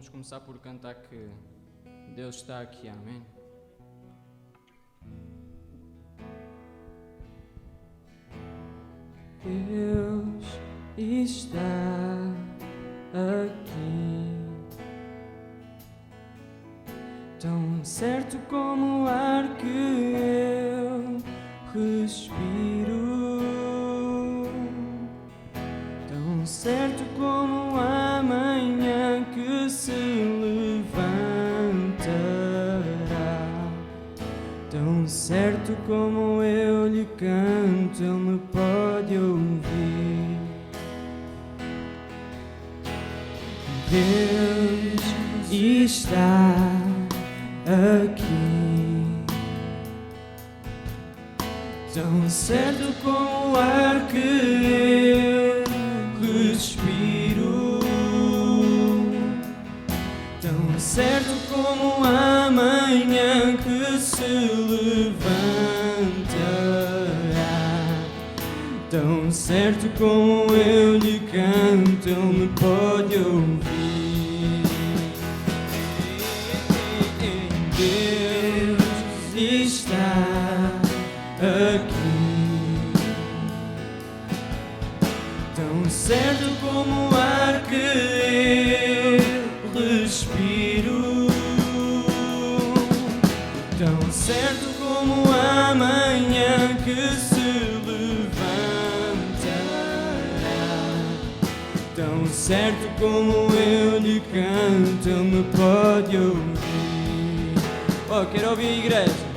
vamos começar por cantar que Deus está aqui, amém? Deus está aqui, tão certo como o ar que eu respiro, tão certo como a manhã que se levantará, tão certo como eu lhe canto, ele me pode ouvir. Deus está aqui, tão certo como o ar que eu respiro, tão certo como a manhã que se levantará, tão certo como eu lhe canto, ele me pode ouvir. Deus está aqui, tão certo como o ar que eu respiro, tão certo como a manhã que se levantará, tão certo como eu lhe canto, ele me pode ouvir. Oh, quero ouvir a igreja.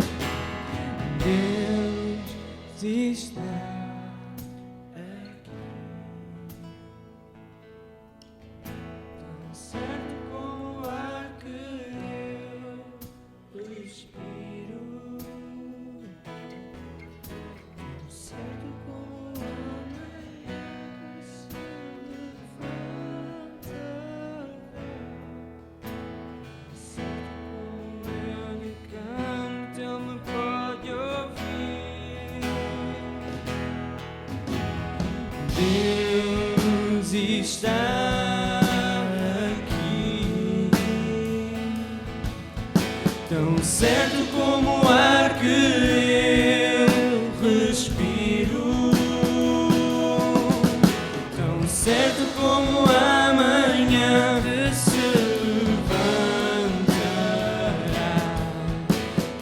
Deus está aqui, tão certo como o ar que eu respiro, tão certo como a manhã que se levantará, tão certo como eu lhe canto, ele me pode ouvir. Deus está aqui, tão certo como o ar que eu respiro, tão certo como a manhã que se levantará,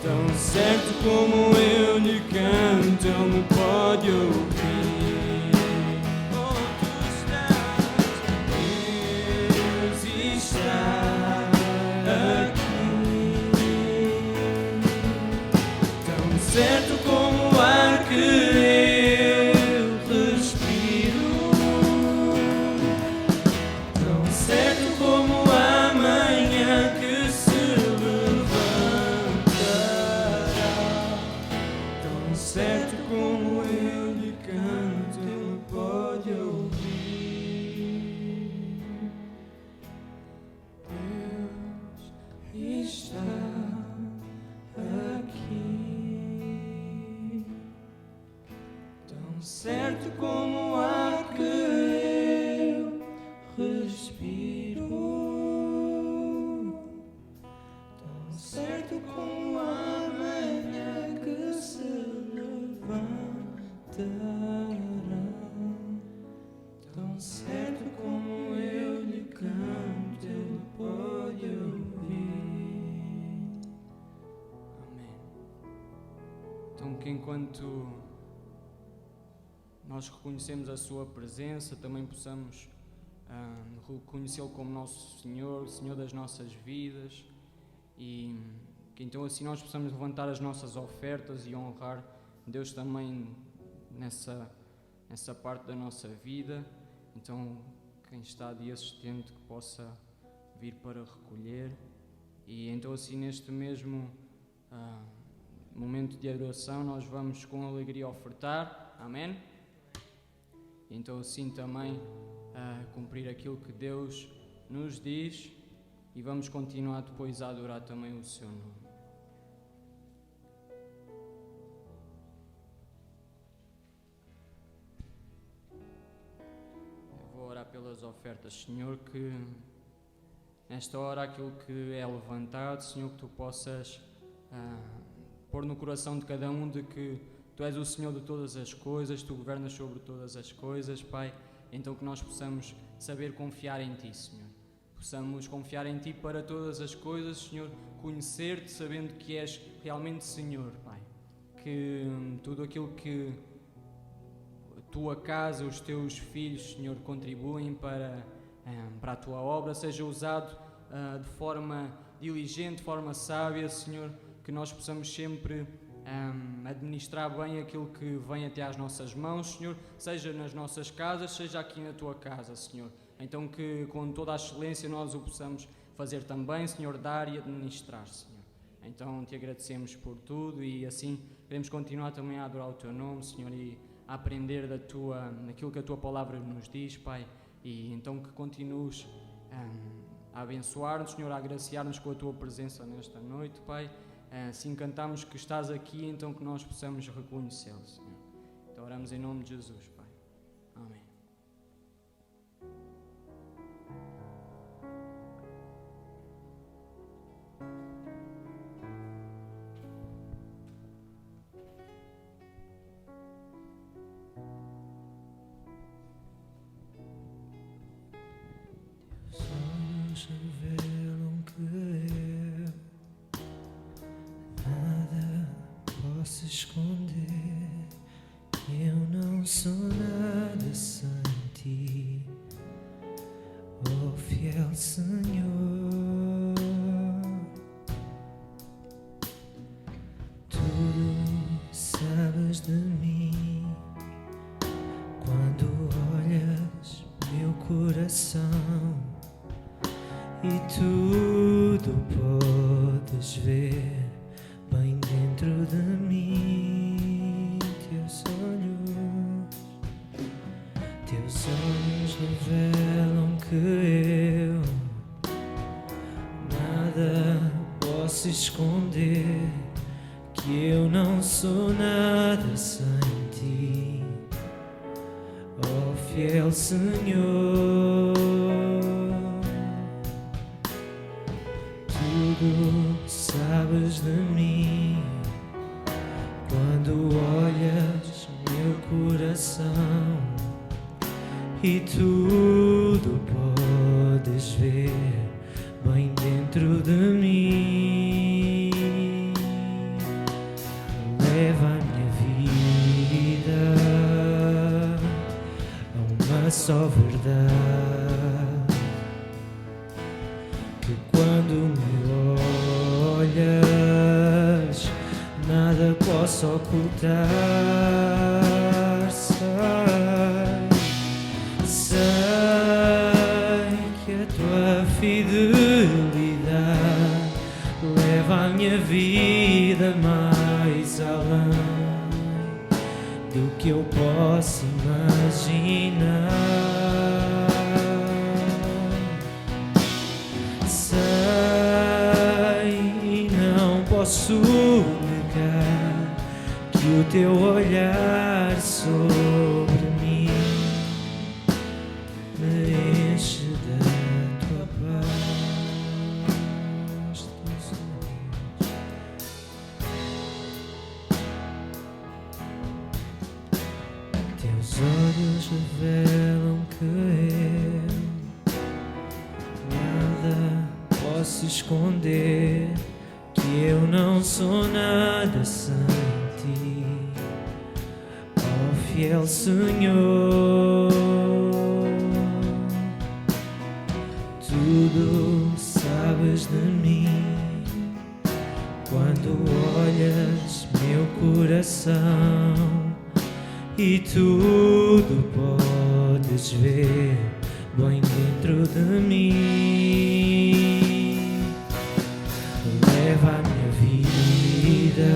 tão certo como eu lhe canto, ele me pode ouvir. Oh, tu estás, Deus está aqui, tão certo como o ar que eu respiro, tão certo como a manhã que se levantará, tão certo como eu lhe canto, ele pode ouvir. Deus está aqui, tão certo como o ar que eu respiro, tão certo como a manhã que se levantará, tão certo como eu lhe canto, ele pode ouvir. Amém. Então que enquanto nós reconhecemos a sua presença, também possamos reconhecê-lo como nosso Senhor, o Senhor das nossas vidas, e que então assim nós possamos levantar as nossas ofertas e honrar Deus também nessa parte da nossa vida. Então quem está de assistente que possa vir para recolher, e então assim neste mesmo momento de adoração nós vamos com alegria ofertar, amém? Então assim também cumprir aquilo que Deus nos diz, e vamos continuar depois a adorar também o seu nome. Eu vou orar pelas ofertas, Senhor, que nesta hora aquilo que é levantado, Senhor, que Tu possas pôr no coração de cada um de que Tu és o Senhor de todas as coisas, Tu governas sobre todas as coisas, Pai, então que nós possamos saber confiar em Ti, Senhor. Possamos confiar em Ti para todas as coisas, Senhor, conhecer-Te sabendo que és realmente Senhor, Pai. Que tudo aquilo que a Tua casa, os Teus filhos, Senhor, contribuem para a Tua obra, seja usado de forma diligente, de forma sábia, Senhor, que nós possamos sempre administrar bem aquilo que vem até às nossas mãos, Senhor, seja nas nossas casas, seja aqui na Tua casa, Senhor. Então que com toda a excelência nós o possamos fazer também, Senhor, dar e administrar, Senhor. Então Te agradecemos por tudo e assim queremos continuar também a adorar o Teu nome, Senhor, e a aprender daquilo que a Tua palavra nos diz, Pai, e então que continues a abençoar-nos, Senhor, a agraciar-nos com a Tua presença nesta noite, Pai. Assim cantamos que estás aqui, então que nós possamos reconhecê-lo, Senhor. Então oramos em nome de Jesus, Pai. Amém. Os olhos revelam que nada posso esconder, que eu não sou nada sem Ti, oh fiel Senhor. Tudo sabes de mim, quando olhas meu coração, e tudo podes ver bem dentro de mim. Teus olhos revelam que eu nada posso esconder, que eu não sou nada sem Ti, oh fiel Senhor. Tudo sabes de mim, quando olhas meu coração, e tudo podes ver bem dentro de mim. Leva a minha vida a uma só verdade, que quando me olhas nada posso ocultar. Sei que a Tua fidelidade leva a minha vida mais além do que eu posso imaginar. Sei e não posso negar que o Teu olhar sobre mim me enche da Tua paz. Teus olhos revelam que eu nada posso esconder, que eu não sou nada sem Ti, oh fiel Senhor. Tudo sabes de mim, quando olhas meu coração, e tudo podes ver bem dentro de mim. Leva a minha vida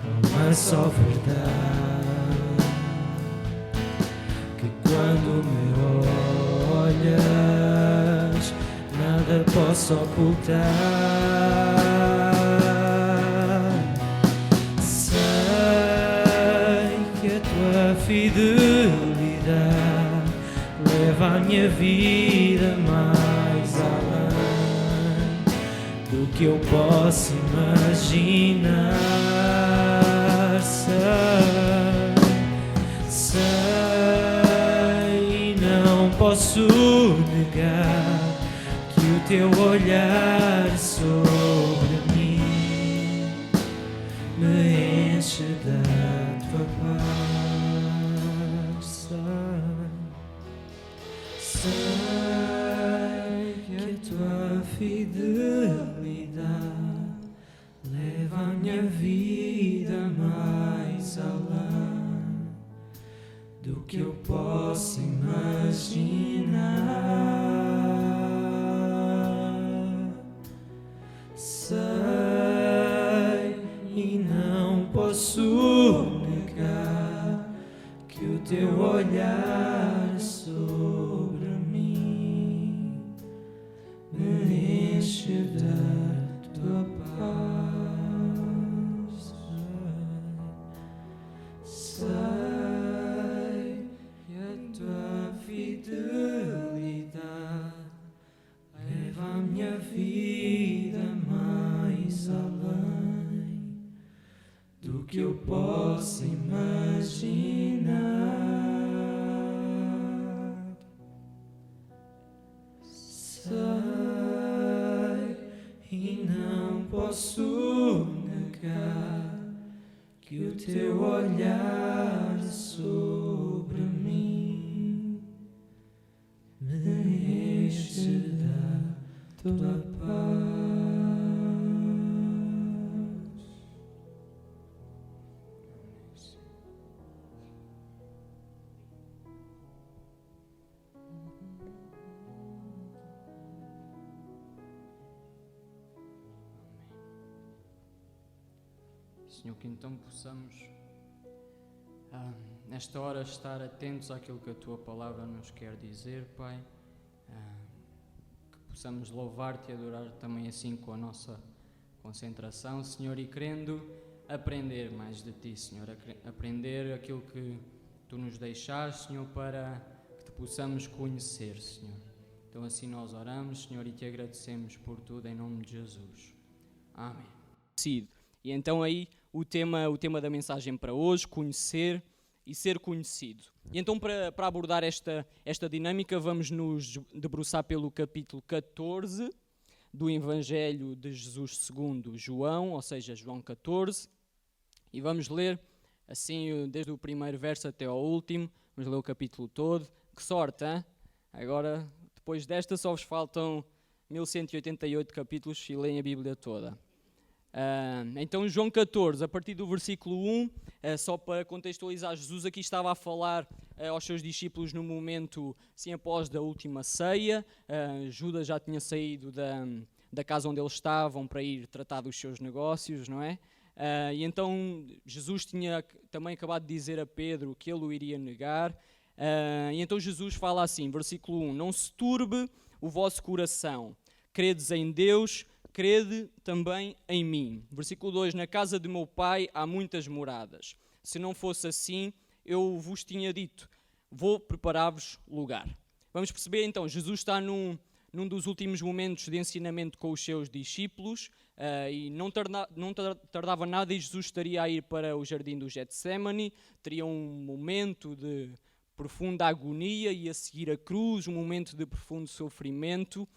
a uma só verdade, que quando me olhas nada posso ocultar. Sei que a Tua fidelidade leva a minha vida mais do que eu posso imaginar. Sei, não posso negar que o teu olhar sobre mim me enche da tua paz. Sei que a tua fidelidade leva a minha vida mais além do que eu posso imaginar. Sei e não posso negar que o teu olhar sobre mim me enche da tua paz. Sei que a tua fidelidade leva a minha vida mais além do que eu posso imaginar. Sei e não posso negar que o teu olhar sobre mim me enche da tua paz. Senhor, que então possamos, nesta hora, estar atentos àquilo que a Tua Palavra nos quer dizer, Pai. Que possamos louvar-Te e adorar também assim com a nossa concentração, Senhor, e querendo aprender mais de Ti, Senhor, aprender aquilo que Tu nos deixaste, Senhor, para que Te possamos conhecer, Senhor. Então assim nós oramos, Senhor, e Te agradecemos por tudo, em nome de Jesus. Amém. E então aí o tema da mensagem para hoje, conhecer e ser conhecido. E então para abordar esta dinâmica vamos nos debruçar pelo capítulo 14 do Evangelho de Jesus segundo João, ou seja, João 14, e vamos ler assim desde o primeiro verso até ao último, vamos ler o capítulo todo. Que sorte, hein? Agora, depois desta só vos faltam 1188 capítulos e leem a Bíblia toda. Então João 14, a partir do versículo 1, só para contextualizar, Jesus aqui estava a falar aos seus discípulos no momento, sim, após da última ceia. Judas já tinha saído da casa onde eles estavam para ir tratar dos seus negócios, não é? E então Jesus tinha também acabado de dizer a Pedro que ele o iria negar. E então Jesus fala assim, versículo 1, não se turbe o vosso coração, credes em Deus, crede também em mim. Versículo 2, na casa de meu pai há muitas moradas. Se não fosse assim, eu vos tinha dito, vou preparar-vos lugar. Vamos perceber então, Jesus está num dos últimos momentos de ensinamento com os seus discípulos, e não tardava nada e Jesus estaria a ir para o jardim do Getsemane, teria um momento de profunda agonia e a seguir a cruz, um momento de profundo sofrimento.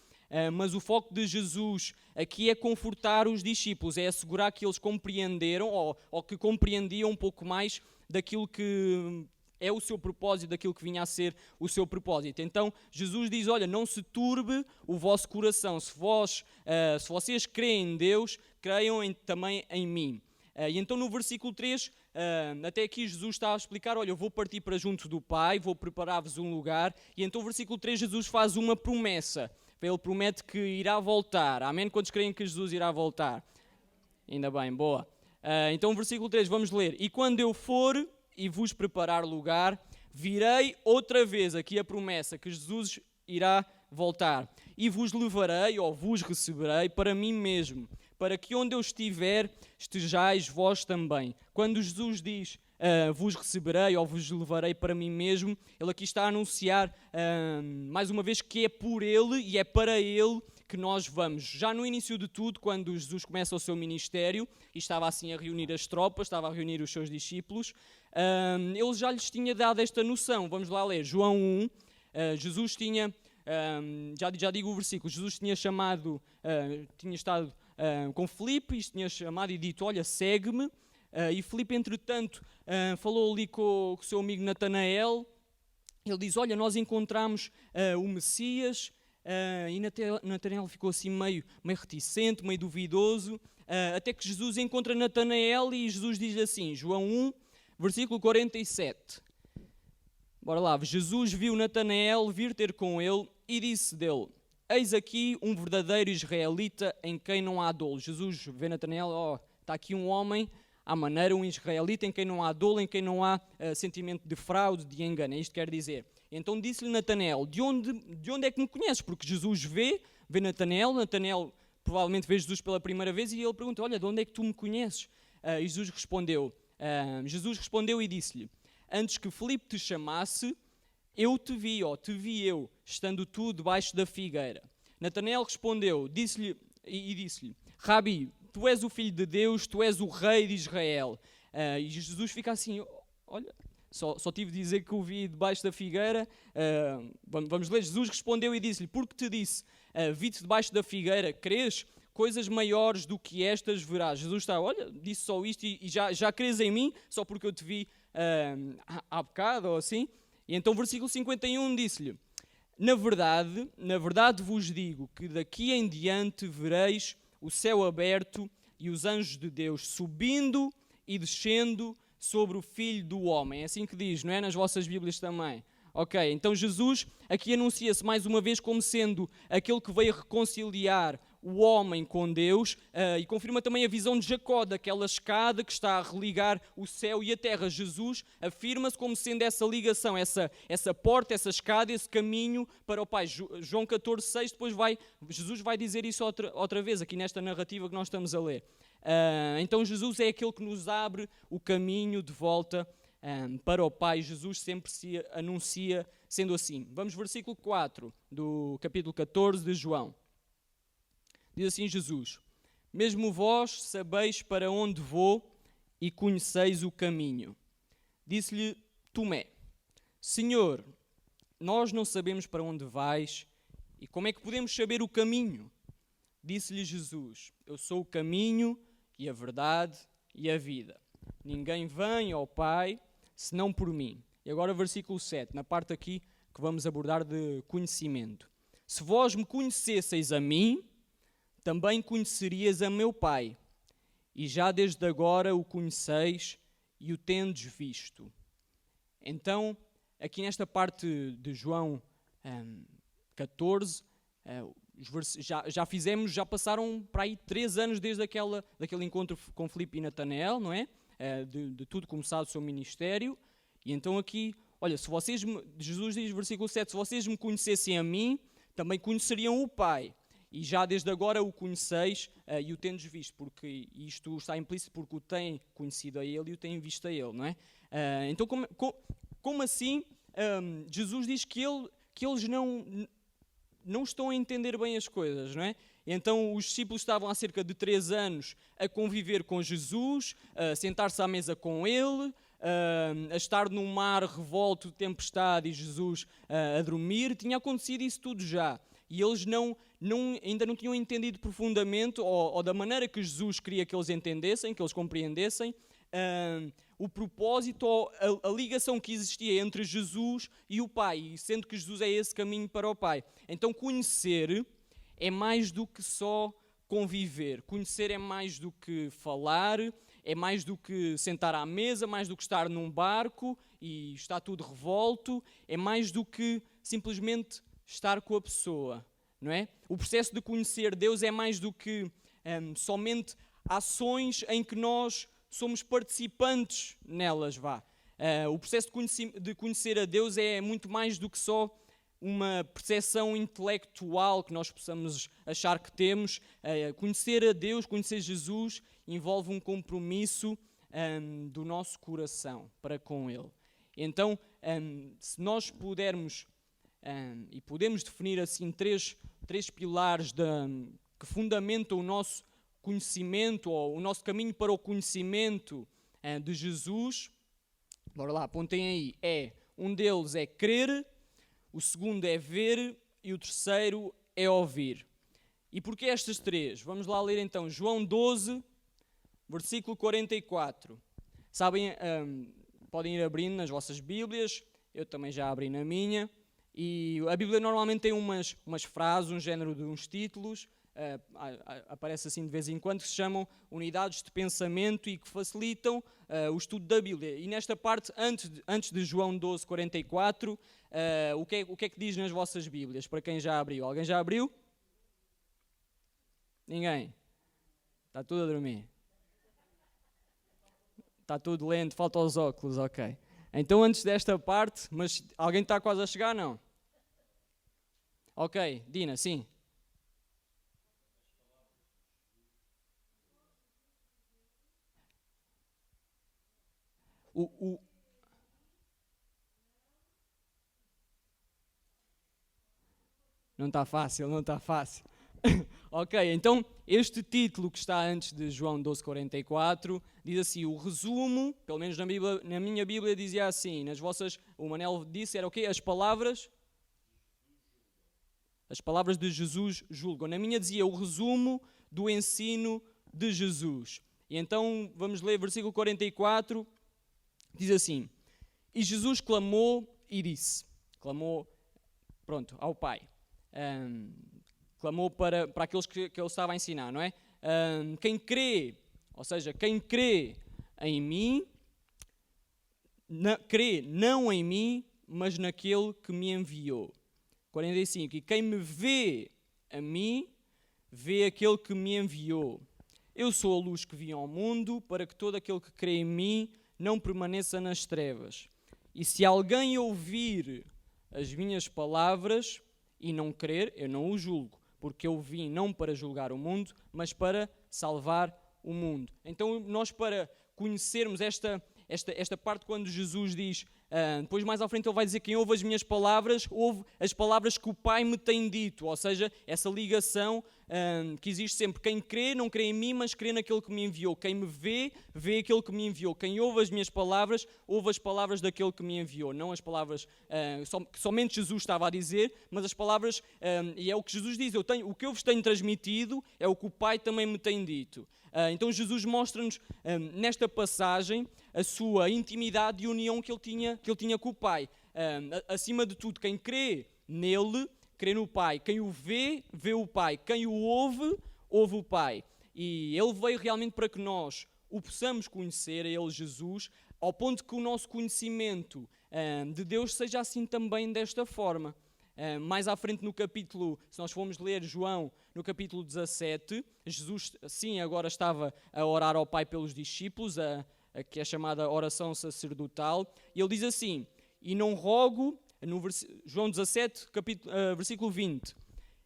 Mas o foco de Jesus aqui é confortar os discípulos, é assegurar que eles compreenderam ou que compreendiam um pouco mais daquilo que é o seu propósito, daquilo que vinha a ser o seu propósito. Então Jesus diz, olha, não se turbe o vosso coração, se vocês creem em Deus, creiam também em mim. E então no versículo 3, até aqui Jesus está a explicar, olha, eu vou partir para junto do Pai, vou preparar-vos um lugar, e então no versículo 3 Jesus faz uma promessa. Ele promete que irá voltar. Amém? Quantos creem que Jesus irá voltar? Ainda bem, boa. Então, versículo 3, vamos ler. E quando eu for e vos preparar lugar, virei outra vez, aqui a promessa, que Jesus irá voltar. E vos levarei, ou vos receberei, para mim mesmo, para que onde eu estiver, estejais vós também. Quando Jesus diz, vos receberei ou vos levarei para mim mesmo, ele aqui está a anunciar mais uma vez que é por ele e é para ele que nós vamos. Já no início de tudo, quando Jesus começa o seu ministério, e estava assim a reunir as tropas, estava a reunir os seus discípulos, ele já lhes tinha dado esta noção. Vamos lá ler, João 1, Jesus tinha, já digo o versículo, Jesus tinha chamado, tinha estado com Filipe, e tinha chamado e dito, olha, segue-me, e Filipe, entretanto, falou ali com o seu amigo Natanael. Ele diz, olha, nós encontramos o Messias, e Natanael ficou assim meio reticente, meio duvidoso, até que Jesus encontra Natanael e Jesus diz assim, João 1, versículo 47. Bora lá, Jesus viu Natanael vir ter com ele e disse dele, eis aqui um verdadeiro israelita em quem não há dolo. Jesus vê Natanael, está aqui um homem, à maneira, um israelita em quem não há dolo, em quem não há sentimento de fraude, de engano, é isto que quer dizer. Então disse-lhe Natanael, de onde é que me conheces? Porque Jesus vê Natanael provavelmente vê Jesus pela primeira vez e ele pergunta, olha, de onde é que tu me conheces? E Jesus respondeu e disse-lhe, antes que Filipe te chamasse, eu te vi eu, estando tu debaixo da figueira. Natanael respondeu, disse-lhe, Rabi, tu és o Filho de Deus, tu és o Rei de Israel. E Jesus fica assim, olha, só tive de dizer que o vi debaixo da figueira. Vamos ler, Jesus respondeu e disse-lhe, porque te disse, vi-te debaixo da figueira, crês? Coisas maiores do que estas verás. Jesus está, olha, disse só isto e já crês em mim, só porque eu te vi há bocado ou assim. E então versículo 51 disse-lhe, na verdade vos digo que daqui em diante vereis o céu aberto e os anjos de Deus subindo e descendo sobre o Filho do Homem. É assim que diz, não é? Nas vossas Bíblias também. Ok, então Jesus aqui anuncia-se mais uma vez como sendo aquele que veio reconciliar o homem com Deus e confirma também a visão de Jacó, daquela escada que está a religar o céu e a terra. Jesus afirma-se como sendo essa ligação, essa porta, essa escada, esse caminho para o Pai. João 14,6, depois Jesus vai dizer isso outra vez, aqui nesta narrativa que nós estamos a ler. Então Jesus é aquele que nos abre o caminho de volta para o Pai. Jesus sempre se anuncia sendo assim. Vamos versículo 4 do capítulo 14 de João. Diz assim Jesus, mesmo vós sabeis para onde vou e conheceis o caminho. Disse-lhe Tomé, Senhor, nós não sabemos para onde vais e como é que podemos saber o caminho? Disse-lhe Jesus, eu sou o caminho e a verdade e a vida. Ninguém vem ao Pai senão por mim. E agora versículo 7, na parte aqui que vamos abordar de conhecimento. Se vós me conhecesseis a mim, também conhecerias a meu Pai, e já desde agora o conheceis e o tendes visto. Então, aqui nesta parte de João 14, já passaram para aí 3 anos desde daquele encontro com Filipe e Natanael, não é? De tudo começado o seu ministério. E então aqui, olha, Jesus diz, versículo 7, se vocês me conhecessem a mim, também conheceriam o Pai. E já desde agora o conheceis e o tendes visto, porque isto está implícito porque o têm conhecido a Ele e o têm visto a Ele, não é? Então, como assim Jesus diz que eles não estão a entender bem as coisas, não é? Então os discípulos estavam há cerca de 3 anos a conviver com Jesus, a sentar-se à mesa com Ele, a estar num mar revolto de tempestade e Jesus a dormir. Tinha acontecido isso tudo já. E eles ainda não tinham entendido profundamente, ou da maneira que Jesus queria que eles entendessem, que eles compreendessem, o propósito ou a ligação que existia entre Jesus e o Pai, e sendo que Jesus é esse caminho para o Pai. Então conhecer é mais do que só conviver. Conhecer é mais do que falar, é mais do que sentar à mesa, mais do que estar num barco e está tudo revolto, é mais do que simplesmente estar com a pessoa, não é? O processo de conhecer Deus é mais do que somente ações em que nós somos participantes nelas, O processo de conhecer a Deus é muito mais do que só uma percepção intelectual que nós possamos achar que temos. Conhecer a Deus, conhecer Jesus, envolve um compromisso do nosso coração para com Ele. Então, se nós pudermos, e podemos definir assim 3 três pilares que fundamentam o nosso conhecimento, ou o nosso caminho para o conhecimento de Jesus. Bora lá, apontem aí. Um deles é crer, o segundo é ver e o terceiro é ouvir. E porquê estas três? Vamos lá ler então João 12, versículo 44. Sabem, podem ir abrindo nas vossas Bíblias, eu também já abri na minha. E a Bíblia normalmente tem umas frases, um género de uns títulos, aparece assim de vez em quando, que se chamam unidades de pensamento e que facilitam o estudo da Bíblia. E nesta parte, antes de João 12, 44, o que é que diz nas vossas Bíblias, para quem já abriu? Alguém já abriu? Ninguém? Está tudo a dormir? Está tudo lento, falta os óculos, ok. Então antes desta parte, mas alguém está quase a chegar, não? Ok, Dina, sim. Não está fácil, não está fácil. Ok, então este título que está antes de João 12,44 diz assim, o resumo, pelo menos na minha Bíblia dizia assim, nas vossas, o Manel disse, era o quê? As palavras de Jesus julgam. Na minha dizia o resumo do ensino de Jesus. E então vamos ler versículo 44, diz assim, e Jesus clamou e disse, ao Pai. Clamou para aqueles que ele estava a ensinar, não é? Quem crê, ou seja, quem crê em mim, crê não em mim, mas naquele que me enviou. 45. E quem me vê a mim, vê aquele que me enviou. Eu sou a luz que vim ao mundo, para que todo aquele que crê em mim não permaneça nas trevas. E se alguém ouvir as minhas palavras e não crer, eu não o julgo, porque eu vim não para julgar o mundo, mas para salvar o mundo. Então nós, para conhecermos esta parte, quando Jesus diz, depois mais à frente ele vai dizer, quem ouve as minhas palavras, ouve as palavras que o Pai me tem dito, ou seja, essa ligação que existe sempre. Quem crê, não crê em mim, mas crê naquele que me enviou. Quem me vê, vê aquele que me enviou. Quem ouve as minhas palavras, ouve as palavras daquele que me enviou. Não as palavras que somente Jesus estava a dizer, mas as palavras, e é o que Jesus diz, o que eu vos tenho transmitido é o que o Pai também me tem dito. Então Jesus mostra-nos nesta passagem a sua intimidade e união que ele tinha com o Pai. Acima de tudo, quem crê nele, crê no Pai. Quem o vê, vê o Pai. Quem o ouve, ouve o Pai. E ele veio realmente para que nós o possamos conhecer, a ele, Jesus, ao ponto que o nosso conhecimento de Deus seja assim também desta forma. Mais à frente no capítulo, se nós formos ler João, no capítulo 17, Jesus, sim, agora estava a orar ao Pai pelos discípulos, que é chamada oração sacerdotal, e ele diz assim, e não rogo, João 17, versículo 20,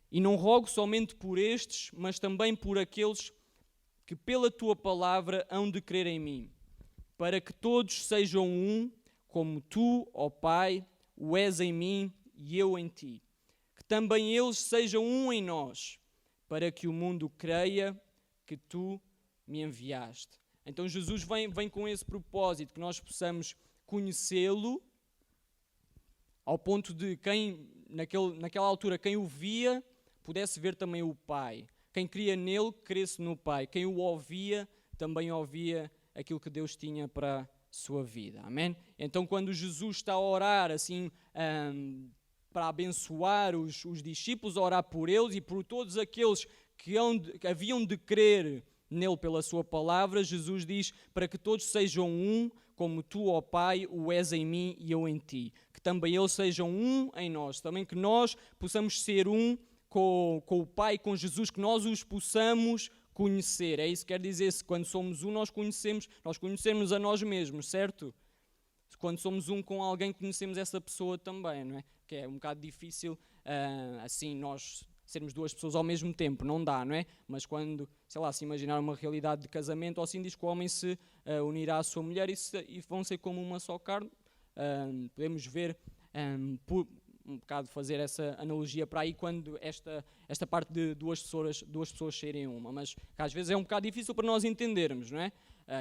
e não rogo somente por estes, mas também por aqueles que pela tua palavra hão de crer em mim, para que todos sejam um, como tu, ó Pai, o és em mim e eu em ti. Que também eles sejam um em nós, para que o mundo creia que tu me enviaste. Então Jesus vem com esse propósito, que nós possamos conhecê-lo, ao ponto de quem, naquela altura, quem o via, pudesse ver também o Pai. Quem cria nele, cresce no Pai. Quem o ouvia, também ouvia aquilo que Deus tinha para a sua vida. Amém? Então quando Jesus está a orar assim, para abençoar os discípulos, a orar por eles e por todos aqueles que haviam de crer nele pela sua palavra, Jesus diz, para que todos sejam um, como tu, ó Pai, o és em mim e eu em ti. Que também eles sejam um em nós. Também que nós possamos ser um com o Pai, com Jesus, que nós os possamos conhecer. É isso que quer dizer, se quando somos um, nós conhecemos a nós mesmos, certo? Quando somos um com alguém, conhecemos essa pessoa também, não é? Que é um bocado difícil, assim, nós sermos duas pessoas ao mesmo tempo, não dá, não é? Mas quando, sei lá, se imaginar uma realidade de casamento, ou assim diz que o homem se unirá à sua mulher e vão ser como uma só carne, podemos ver um bocado fazer essa analogia para aí quando esta parte de duas pessoas serem uma, mas que às vezes é um bocado difícil para nós entendermos, não é?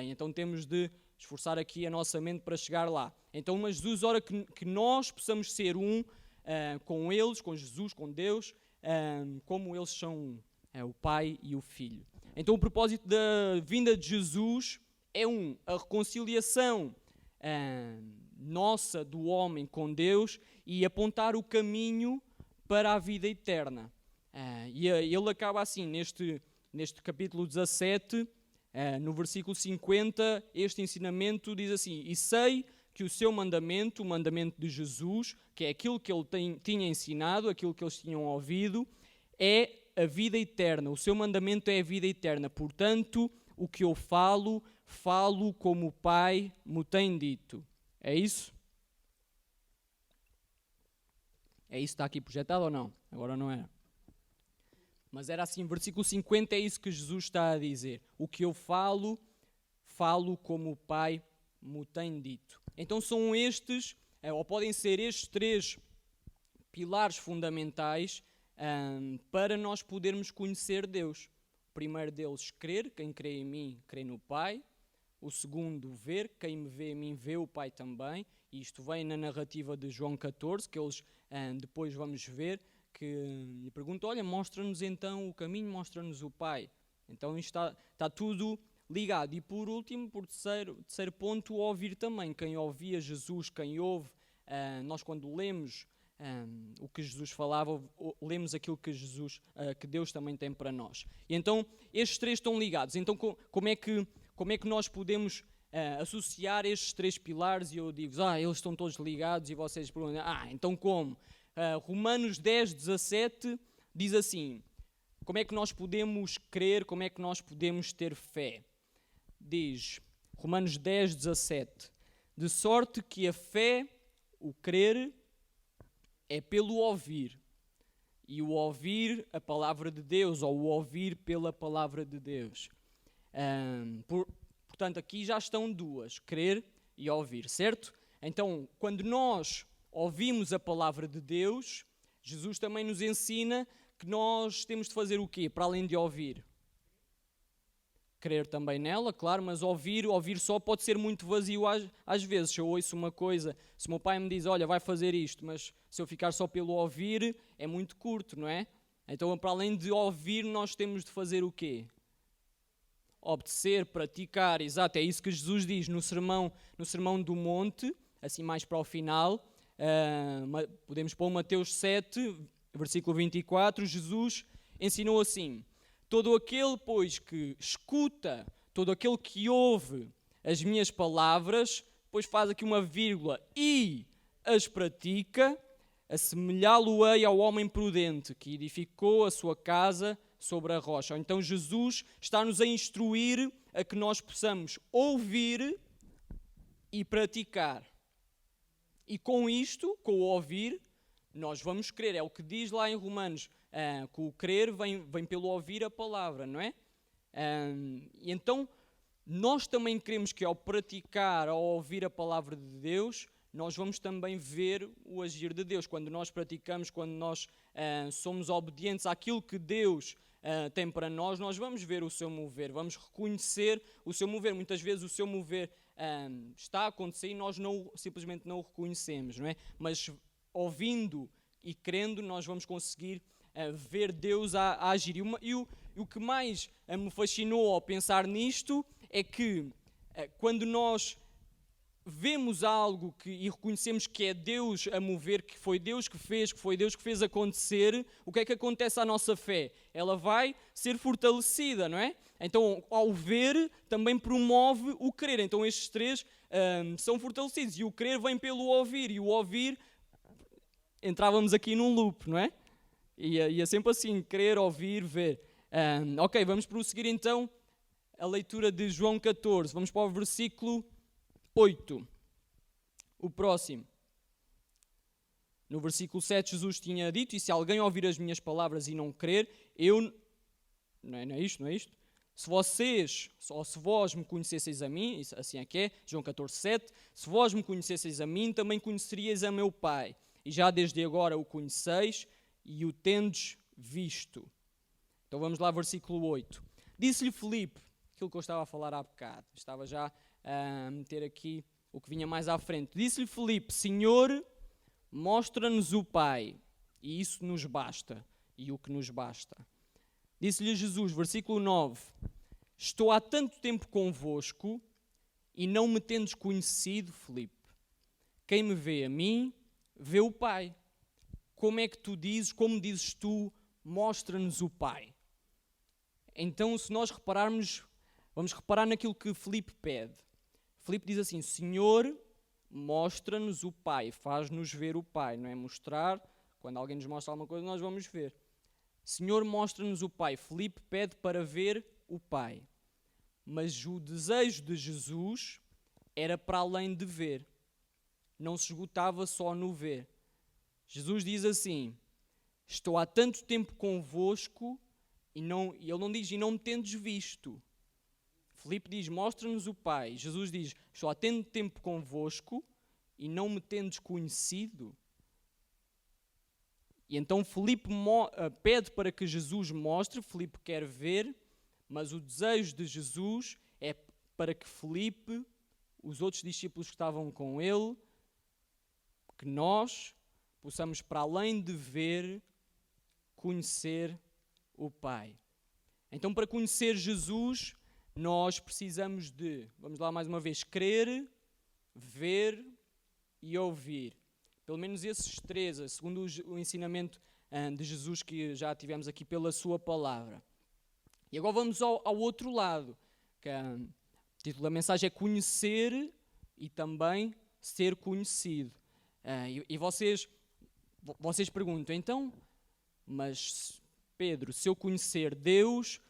Então temos de esforçar aqui a nossa mente para chegar lá. Então, mas Jesus ora que nós possamos ser um com eles, com Jesus, com Deus, como eles são o Pai e o Filho. Então o propósito da vinda de Jesus é a reconciliação nossa, do homem com Deus, e apontar o caminho para a vida eterna. E ele acaba assim, neste capítulo 17, no versículo 50, este ensinamento diz assim: e sei que o seu mandamento, o mandamento de Jesus, que é aquilo que ele tinha ensinado, aquilo que eles tinham ouvido, é a vida eterna. O seu mandamento é a vida eterna. Portanto, o que eu falo como o Pai me tem dito. É isso? É isso que está aqui projetado ou não? Agora não era. Mas era assim, versículo 50 é isso que Jesus está a dizer. O que eu falo como o Pai me tem dito. Então são estes, ou podem ser estes 3 pilares fundamentais para nós podermos conhecer Deus. O primeiro deles, crer. Quem crê em mim, crê no Pai. O segundo, ver. Quem me vê a mim, vê o Pai também. E isto vem na narrativa de João 14, que eles depois vamos ver, que lhe perguntam: olha, mostra-nos então o caminho, mostra-nos o Pai. Então isto está tudo ligado. E por último, por terceiro ponto, o ouvir também. Quem ouvia Jesus, quem ouve, nós quando lemos o que Jesus falava, lemos aquilo que Deus também tem para nós. E então estes 3 estão ligados. Então como é que nós podemos associar estes 3 pilares? E eu digo: eles estão todos ligados, e vocês perguntam: então como? Romanos 10, 17 diz assim: como é que nós podemos crer, como é que nós podemos ter fé? Diz Romanos 10, 17: de sorte que a fé, o crer, é pelo ouvir, e o ouvir a palavra de Deus, ou o ouvir pela palavra de Deus. Portanto, aqui já estão 2, crer e ouvir, certo? Então, quando nós ouvimos a palavra de Deus, Jesus também nos ensina que nós temos de fazer o quê? Para além de ouvir. Crer também nela, claro, mas ouvir só pode ser muito vazio às vezes. Se eu ouço uma coisa, se o meu pai me diz: olha, vai fazer isto, mas se eu ficar só pelo ouvir, é muito curto, não é? Então, para além de ouvir, nós temos de fazer o quê? Obedecer, praticar, exato, é isso que Jesus diz no Sermão do Monte, assim mais para o final. Podemos pôr Mateus 7, versículo 24, Jesus ensinou assim: todo aquele, pois, que escuta, todo aquele que ouve as minhas palavras, depois faz aqui uma vírgula, e as pratica, assemelhá-lo-ei ao homem prudente, que edificou a sua casa sobre a rocha. Então Jesus está-nos a instruir a que nós possamos ouvir e praticar. E com isto, com o ouvir, nós vamos crer. É o que diz lá em Romanos, que o crer vem pelo ouvir a palavra, não é? E então, nós também queremos que ao praticar, ao ouvir a palavra de Deus, nós vamos também ver o agir de Deus. Quando nós praticamos, quando nós somos obedientes àquilo que Deus tem para nós vamos ver o seu mover, vamos reconhecer o seu mover. Muitas vezes o seu mover está a acontecer e nós simplesmente não o reconhecemos, não é? Mas ouvindo e crendo, nós vamos conseguir ver Deus a agir. E o que mais me fascinou ao pensar nisto é que quando nós vemos algo e reconhecemos que é Deus a mover, que foi Deus que fez acontecer, o que é que acontece à nossa fé? Ela vai ser fortalecida, não é? Então, ao ver, também promove o crer. Então, estes 3 são fortalecidos. E o crer vem pelo ouvir. E o ouvir, entrávamos aqui num loop, não é? E é sempre assim, crer, ouvir, ver. Ok, vamos prosseguir então a leitura de João 14. Vamos para o versículo 8. O próximo. No versículo 7, Jesus tinha dito: e se alguém ouvir as minhas palavras e não crer, eu... Não é isto? Se vós me conhecesseis a mim, assim é que é, João 14, 7, se vós me conhecesseis a mim, também conheceríeis a meu Pai. e já desde agora o conheceis e o tendes visto. Então vamos lá, versículo 8. Disse-lhe Filipe, aquilo que eu estava a falar há bocado, estava já a meter aqui o que vinha mais à frente. Disse-lhe Filipe, Senhor, mostra-nos o Pai, e isso nos basta, e o que nos basta. Disse-lhe Jesus, versículo 9, estou há tanto tempo convosco, e não me tendes conhecido, Filipe. Quem me vê a mim, vê o Pai. Como é que tu dizes, como dizes tu, mostra-nos o Pai? Então, se nós repararmos, vamos reparar naquilo que Filipe pede. Filipe diz assim, Senhor, mostra-nos o Pai, faz-nos ver o Pai. Não é mostrar, quando alguém nos mostra alguma coisa, nós vamos ver. Senhor, mostra-nos o Pai. Filipe pede para ver o Pai. Mas o desejo de Jesus era para além de ver. Não se esgotava só no ver. Jesus diz assim, estou há tanto tempo convosco, e ele não diz, e não me tendes visto. Filipe diz, mostra-nos o Pai. Jesus diz, estou há tanto tempo convosco, e não me tendes conhecido. E então Filipe pede para que Jesus mostre, Filipe quer ver, mas o desejo de Jesus é para que Filipe, os outros discípulos que estavam com ele, que nós possamos, para além de ver, conhecer o Pai. Então, para conhecer Jesus, nós precisamos de, vamos lá mais uma vez, crer, ver e ouvir. Pelo menos esses três, segundo o ensinamento de Jesus que já tivemos aqui pela sua palavra. E agora vamos ao outro lado, que o título da mensagem é conhecer e também ser conhecido. E vocês perguntam, então, mas Pedro, se eu conhecer Deus,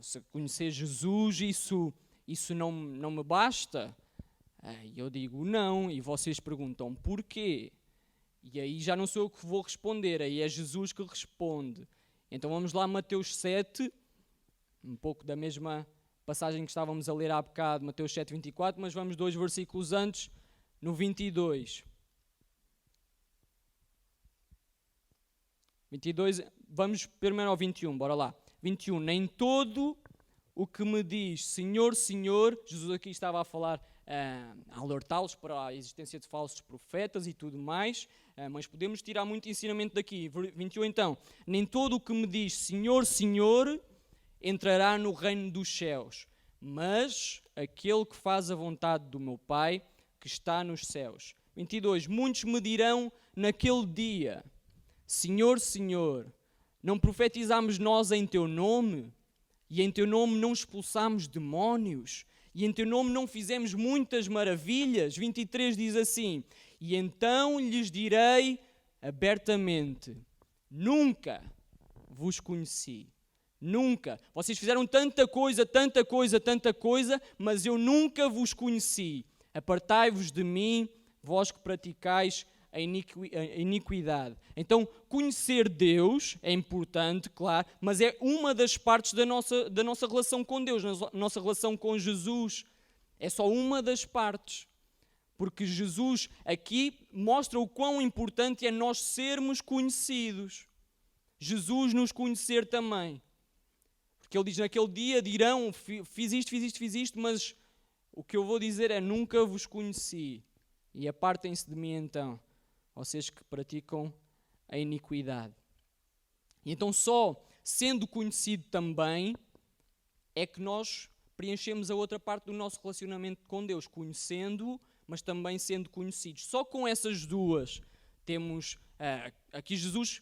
se eu conhecer Jesus, isso não me basta? E eu digo não, e vocês perguntam porquê? E aí já não sou eu que vou responder, aí é Jesus que responde. Então vamos lá, Mateus 7, um pouco da mesma passagem que estávamos a ler há bocado, Mateus 7, 24, mas vamos 2 versículos antes, no 22. 22, vamos primeiro ao 21, bora lá. 21, nem todo o que me diz Senhor, Senhor, Jesus aqui estava a falar, a alertá-los para a existência de falsos profetas e tudo mais, mas podemos tirar muito ensinamento daqui. 21 então, nem todo o que me diz Senhor, Senhor, entrará no reino dos céus, mas aquele que faz a vontade do meu Pai que está nos céus. 22, muitos me dirão naquele dia, Senhor, Senhor, não profetizámos nós em teu nome? E em teu nome não expulsámos demónios? E em teu nome não fizemos muitas maravilhas? 23 diz assim, e então lhes direi abertamente, nunca vos conheci. Nunca. Vocês fizeram tanta coisa, mas eu nunca vos conheci. Apartai-vos de mim, vós que praticais a iniquidade. Então, conhecer Deus é importante, claro, mas é uma das partes da nossa relação com Deus, da nossa relação com Jesus. É só uma das partes. Porque Jesus aqui mostra o quão importante é nós sermos conhecidos. Jesus nos conhecer também. Porque ele diz, naquele dia dirão, fiz isto, mas o que eu vou dizer é, nunca vos conheci. E apartem-se de mim então, vocês que praticam a iniquidade. E então só sendo conhecido também é que nós preenchemos a outra parte do nosso relacionamento com Deus, conhecendo-o, mas também sendo conhecidos. Só com essas duas temos, aqui Jesus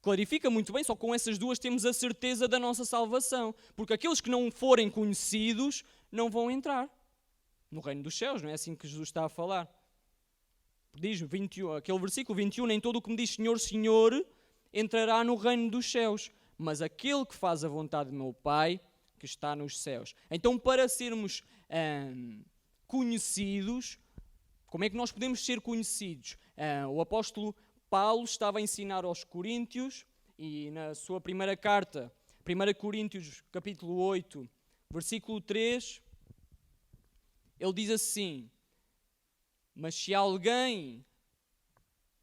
clarifica muito bem, só com essas duas temos a certeza da nossa salvação. Porque aqueles que não forem conhecidos não vão entrar no reino dos céus, não é assim que Jesus está a falar. Diz 21, aquele versículo 21, nem todo o que me diz Senhor, Senhor, entrará no reino dos céus, mas aquele que faz a vontade do meu Pai, que está nos céus. Então, para sermos conhecidos, como é que nós podemos ser conhecidos? O apóstolo Paulo estava a ensinar aos Coríntios, e na sua primeira carta, 1 Coríntios capítulo 8, versículo 3, ele diz assim, mas se alguém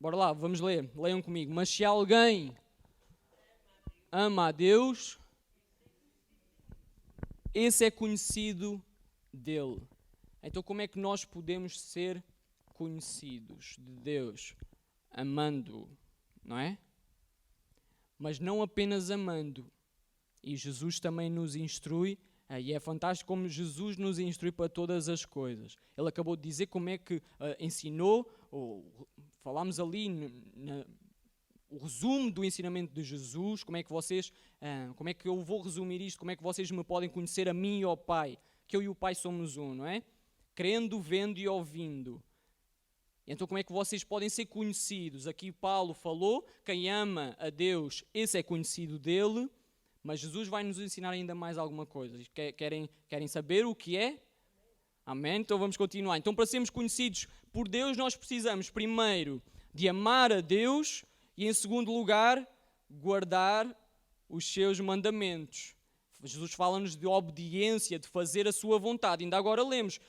Bora lá, vamos ler. Leiam comigo. Mas se alguém ama a Deus, esse é conhecido dele. Então como é que nós podemos ser conhecidos de Deus? Amando-o, não é? Mas não apenas amando. E Jesus também nos instrui, e é fantástico como Jesus nos instrui para todas as coisas. Ele acabou de dizer como é que ensinou, ou falámos ali o resumo do ensinamento de Jesus, como é que eu vou resumir isto, como é que vocês me podem conhecer a mim e ao Pai, que eu e o Pai somos um, não é? Crendo, vendo e ouvindo. Então como é que vocês podem ser conhecidos? Aqui Paulo falou, quem ama a Deus, esse é conhecido dele, mas Jesus vai nos ensinar ainda mais alguma coisa. Querem saber o que é? Amém? Então vamos continuar. Então para sermos conhecidos por Deus, nós precisamos primeiro de amar a Deus e em segundo lugar, guardar os seus mandamentos. Jesus fala-nos de obediência, de fazer a sua vontade. Ainda agora lemos,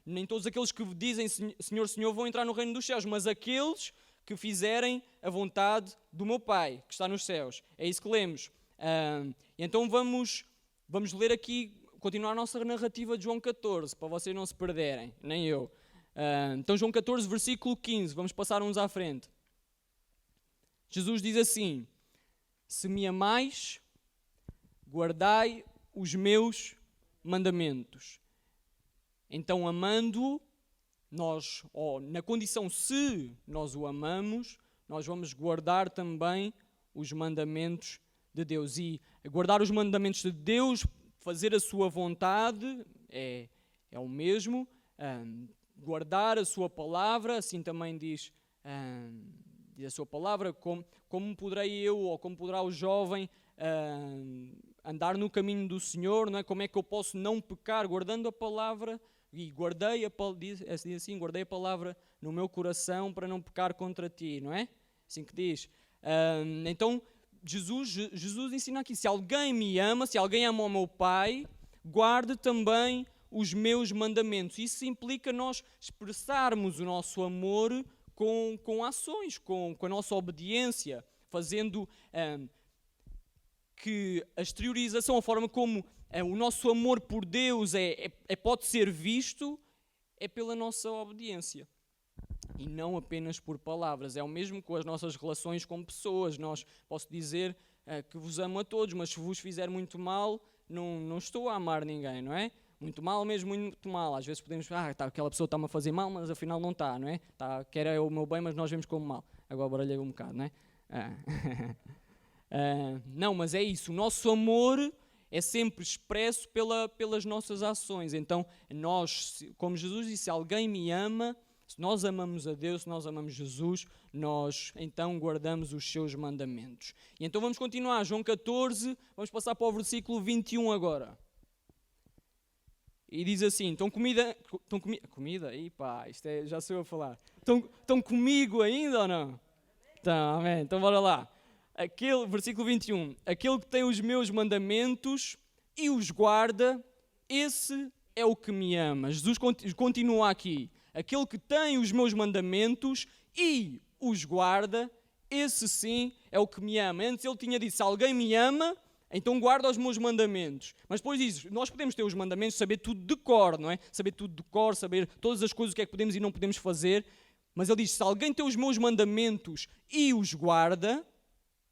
nem todos aqueles que dizem Senhor, Senhor vão entrar no reino dos céus, mas aqueles que fizerem a vontade do meu Pai, que está nos céus. É isso que lemos. Então vamos ler aqui, continuar a nossa narrativa de João 14, para vocês não se perderem, nem eu. Então João 14, versículo 15, vamos passar uns à frente. Jesus diz assim, se me amais, guardai os meus mandamentos. Então, amando-o, nós, na condição se nós o amamos, nós vamos guardar também os mandamentos de Deus. E guardar os mandamentos de Deus, fazer a sua vontade, é o mesmo. Guardar a sua palavra, assim também diz a sua palavra, como poderei eu, ou como poderá o jovem andar no caminho do Senhor, não é? Como é que eu posso não pecar guardando a palavra? E guardei a palavra no meu coração para não pecar contra ti, não é? Assim que diz. Então, Jesus ensina aqui, se alguém me ama, se alguém ama o meu Pai, guarde também os meus mandamentos. Isso implica nós expressarmos o nosso amor com ações, com a nossa obediência, fazendo que a exteriorização, a forma como o nosso amor por Deus pode ser visto, é pela nossa obediência. E não apenas por palavras. É o mesmo com as nossas relações com pessoas. Posso dizer que vos amo a todos, mas se vos fizer muito mal, não estou a amar ninguém, não é? Muito mal mesmo, muito mal. Às vezes podemos, aquela pessoa está-me a fazer mal, mas afinal não está, não é? Quer o meu bem, mas nós vemos como mal. Agora baralhei um bocado, não é? Não, mas é isso. O nosso amor é sempre expresso pelas nossas ações. Então, nós, como Jesus disse, se alguém me ama, se nós amamos a Deus, se nós amamos Jesus, nós então guardamos os seus mandamentos. E então vamos continuar. João 14, vamos passar para o versículo 21 agora. E diz assim, comida? Epá, já sou eu a falar. Estão comigo ainda ou não? Então, amém. Então bora lá. Versículo 21. Aquele que tem os meus mandamentos e os guarda, esse é o que me ama. Jesus continua aqui. Aquele que tem os meus mandamentos e os guarda, esse sim é o que me ama. Antes ele tinha dito, se alguém me ama, então guarda os meus mandamentos. Mas depois diz, nós podemos ter os mandamentos, saber tudo de cor, não é? Saber tudo de cor, saber todas as coisas, o que é que podemos e não podemos fazer. Mas ele diz, se alguém tem os meus mandamentos e os guarda,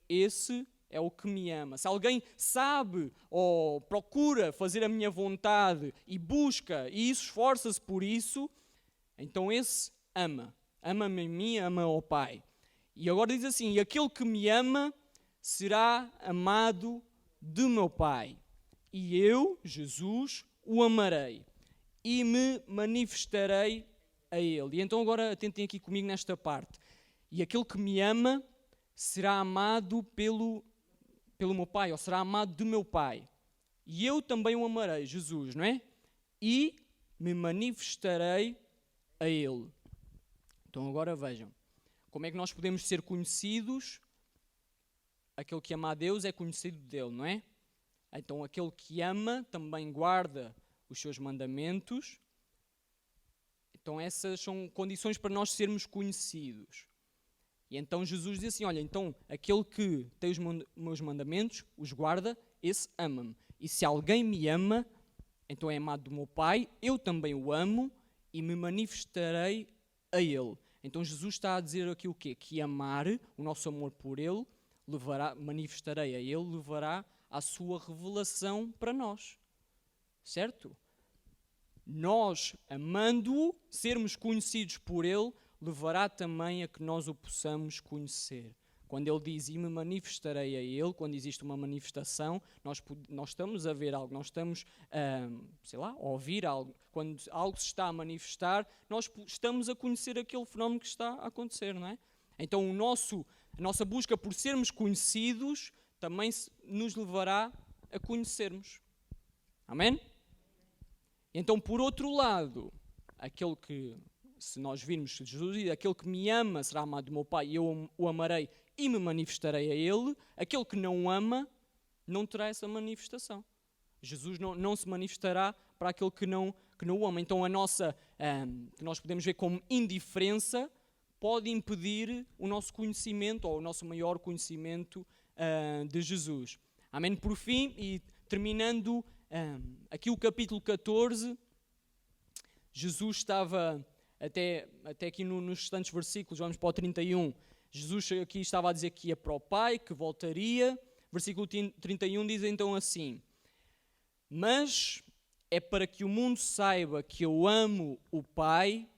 esse é o que me ama. Se alguém sabe ou procura fazer a minha vontade e busca e esforça-se por isso, então esse ama. Ama-me a mim, ama ao Pai. E agora diz assim, e aquele que me ama será amado de meu Pai. E eu, Jesus, o amarei e me manifestarei a Ele. E então agora atentem aqui comigo nesta parte. E aquele que me ama será amado pelo meu Pai, ou será amado de meu Pai. E eu também o amarei, Jesus, não é? E me manifestarei a Ele. Então agora vejam, como é que nós podemos ser conhecidos? Aquele que ama a Deus é conhecido dele, não é? Então aquele que ama também guarda os seus mandamentos. Então essas são condições para nós sermos conhecidos. E então Jesus diz assim, olha, então aquele que tem os meus mandamentos, os guarda, esse ama-me. E se alguém me ama, então é amado do meu Pai, eu também o amo e me manifestarei a ele. Então Jesus está a dizer aqui o quê? Que amar, o nosso amor por ele, manifestarei a ele, levará à sua revelação para nós. Certo? Nós, amando-o, sermos conhecidos por ele, levará também a que nós o possamos conhecer. Quando ele diz, e me manifestarei a ele, quando existe uma manifestação, nós estamos a ver algo, nós estamos a ouvir algo. Quando algo se está a manifestar, nós estamos a conhecer aquele fenómeno que está a acontecer, não é? Então a nossa busca por sermos conhecidos também nos levará a conhecermos. Amém? Então, por outro lado, aquele que, se nós virmos Jesus diz, aquele que me ama será amado do meu Pai e eu o amarei e me manifestarei a ele, aquele que não ama não terá essa manifestação. Jesus não se manifestará para aquele que não o ama. Então que nós podemos ver como indiferença, pode impedir o nosso conhecimento ou o nosso maior conhecimento de Jesus. Amém? Por fim, e terminando aqui o capítulo 14, Jesus estava, até aqui nos restantes versículos, vamos para o 31, Jesus aqui estava a dizer que ia para o Pai, que voltaria. Versículo 31 diz então assim: mas é para que o mundo saiba que eu amo o Pai,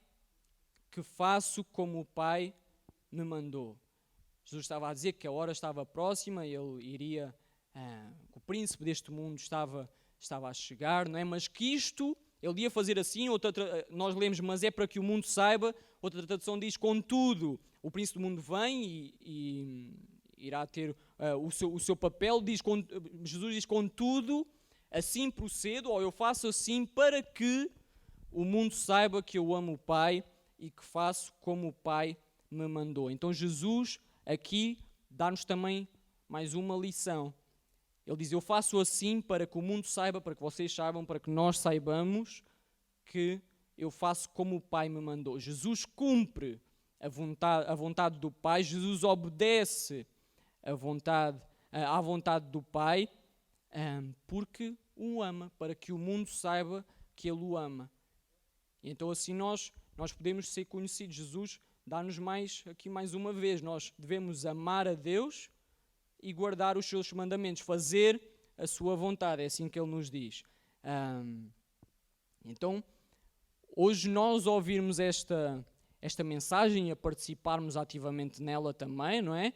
que faço como o Pai me mandou. Jesus estava a dizer que a hora estava próxima, ele iria, que o príncipe deste mundo estava a chegar, não é? Mas que isto, ele ia fazer assim, nós lemos, mas é para que o mundo saiba. Outra tradução diz, contudo, o príncipe do mundo vem e irá ter o seu papel. Jesus diz, contudo, assim procedo, ou eu faço assim, para que o mundo saiba que eu amo o Pai e que faço como o Pai me mandou. Então Jesus aqui dá-nos também mais uma lição. Ele diz, eu faço assim para que o mundo saiba, para que vocês saibam, para que nós saibamos que eu faço como o Pai me mandou. Jesus cumpre a vontade do Pai, Jesus obedece à vontade do Pai, porque o ama, para que o mundo saiba que Ele o ama. E então assim nós podemos ser conhecidos. Jesus dá-nos aqui mais uma vez, nós devemos amar a Deus e guardar os seus mandamentos, fazer a sua vontade, é assim que Ele nos diz. Então, hoje nós ouvirmos esta mensagem e a participarmos ativamente nela também, não é?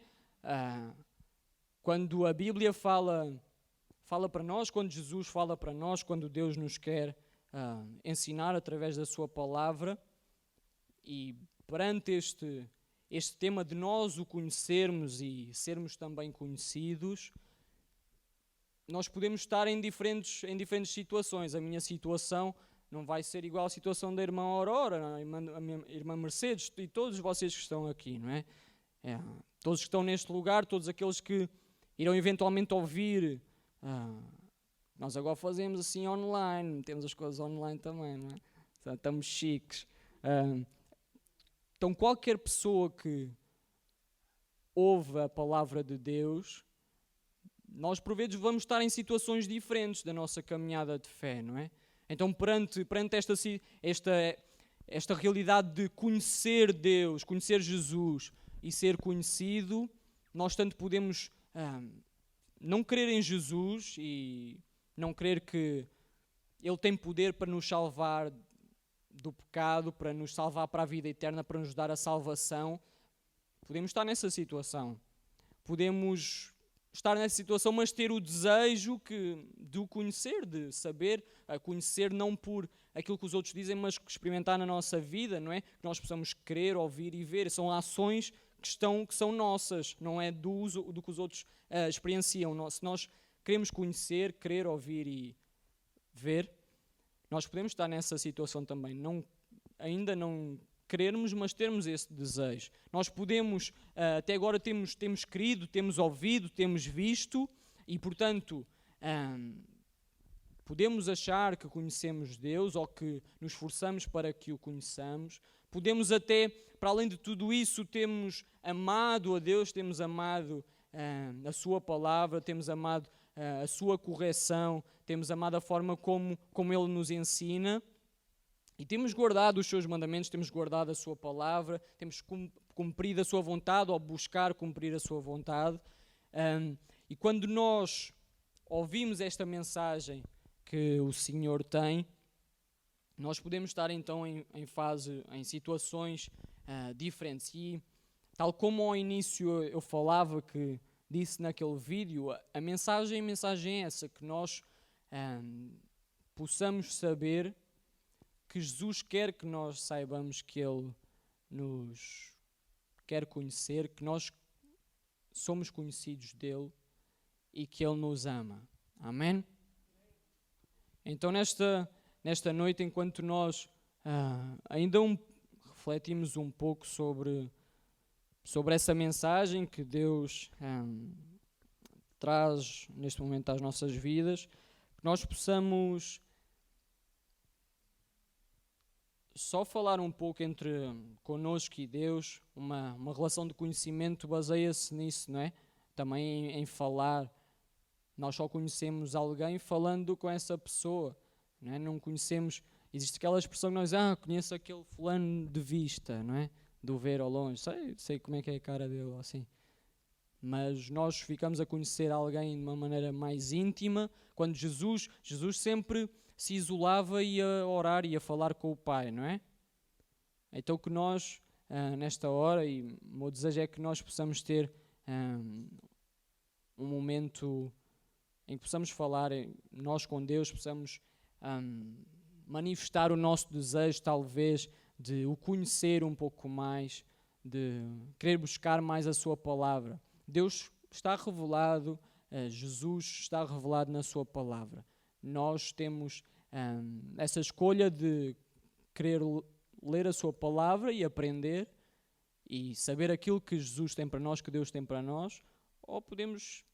Quando a Bíblia fala para nós, quando Jesus fala para nós, quando Deus nos quer ensinar através da sua palavra, e perante este tema de nós o conhecermos e sermos também conhecidos, nós podemos estar em diferentes situações. A minha situação não vai ser igual à situação da irmã Aurora, a minha irmã Mercedes e todos vocês que estão aqui, não é? Todos que estão neste lugar, todos aqueles que irão eventualmente ouvir. Nós agora fazemos assim online, temos as coisas online também, não é? Estamos chiques. Então qualquer pessoa que ouve a palavra de Deus, nós por vezes vamos estar em situações diferentes da nossa caminhada de fé, não é? Então perante esta realidade de conhecer Deus, conhecer Jesus e ser conhecido, nós tanto podemos não crer em Jesus e não crer que Ele tem poder para nos salvar do pecado, para nos salvar para a vida eterna, para nos dar a salvação. Podemos estar nessa situação. Podemos estar nessa situação, mas ter o desejo de o conhecer, de saber, conhecer não por aquilo que os outros dizem, mas experimentar na nossa vida, não é? Que nós possamos crer, ouvir e ver. São ações que são nossas, não é do que os outros experienciam. Se nós queremos conhecer, crer, ouvir e ver, nós podemos estar nessa situação também. Ainda não querermos, mas termos esse desejo. Nós podemos, até agora temos querido, temos ouvido, temos visto e, portanto, podemos achar que conhecemos Deus ou que nos esforçamos para que o conheçamos, podemos até, para além de tudo isso, temos amado a Deus, temos amado a sua palavra, temos amado a sua correção, temos amado a forma como Ele nos ensina e temos guardado os seus mandamentos, temos guardado a sua palavra, temos cumprido a sua vontade ou buscar cumprir a sua vontade. E quando nós ouvimos esta mensagem que o Senhor tem, nós podemos estar então em situações diferentes. E tal como ao início eu falava, que disse naquele vídeo, a mensagem é essa, que nós possamos saber que Jesus quer que nós saibamos que Ele nos quer conhecer, que nós somos conhecidos dEle e que Ele nos ama. Amém? Então nesta noite, enquanto nós ainda refletimos um pouco sobre essa mensagem que Deus traz neste momento às nossas vidas, que nós possamos só falar um pouco entre connosco e Deus. Uma relação de conhecimento baseia-se nisso, não é? Também em falar. Nós só conhecemos alguém falando com essa pessoa, não é? Não conhecemos. Existe aquela expressão que nós conheço aquele fulano de vista, não é? Do ver ao longe, sei como é que é a cara dele, assim. Mas nós ficamos a conhecer alguém de uma maneira mais íntima quando Jesus sempre se isolava e ia orar e ia falar com o Pai, não é? Então que nós, nesta hora, e o meu desejo é que nós possamos ter um momento em que possamos falar, nós com Deus, possamos manifestar o nosso desejo, talvez, de o conhecer um pouco mais, de querer buscar mais a sua palavra. Deus está revelado, Jesus está revelado na sua palavra. Nós temos essa escolha de querer ler a sua palavra e aprender e saber aquilo que Jesus tem para nós, que Deus tem para nós, ou podemos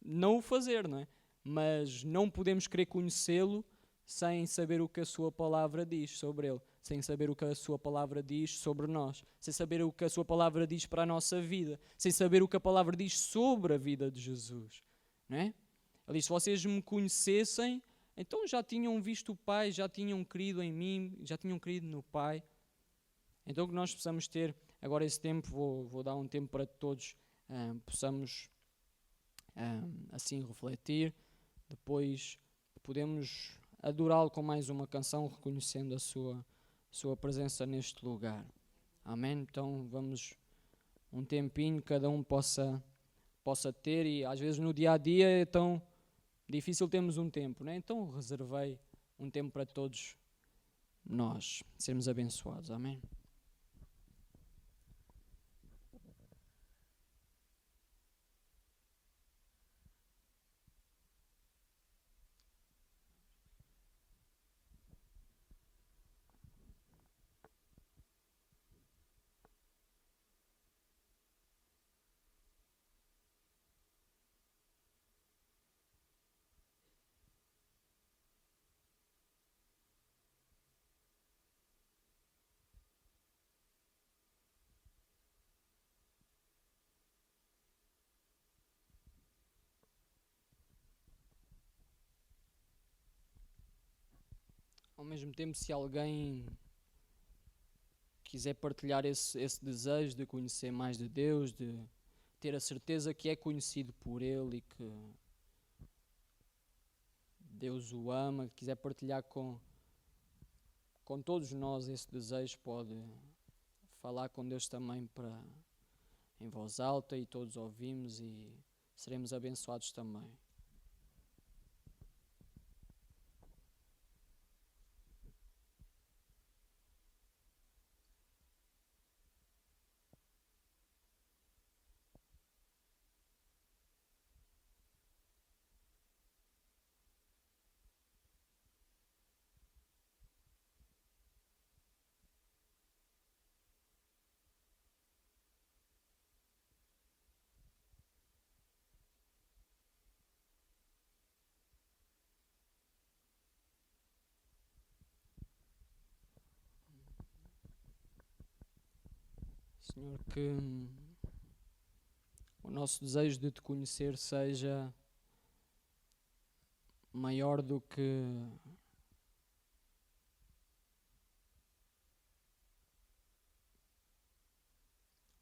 não o fazer, não é? Mas não podemos querer conhecê-lo sem saber o que a sua palavra diz sobre ele, sem saber o que a sua palavra diz sobre nós, sem saber o que a sua palavra diz para a nossa vida, sem saber o que a palavra diz sobre a vida de Jesus, não é? Ele diz: se vocês me conhecessem, então já tinham visto o Pai, já tinham crido em mim, já tinham crido no Pai. Então que nós possamos ter agora esse tempo, vou dar um tempo para todos possamos assim refletir, depois podemos adorá-lo com mais uma canção, reconhecendo a sua presença neste lugar. Amém? Então vamos um tempinho, cada um possa ter, e às vezes no dia a dia é tão difícil termos um tempo, né? Então reservei um tempo para todos nós sermos abençoados. Amém? Ao mesmo tempo, se alguém quiser partilhar esse desejo de conhecer mais de Deus, de ter a certeza que é conhecido por Ele e que Deus o ama, quiser partilhar com todos nós esse desejo, pode falar com Deus também em voz alta, e todos ouvimos e seremos abençoados também. Senhor, que o nosso desejo de Te conhecer seja maior do que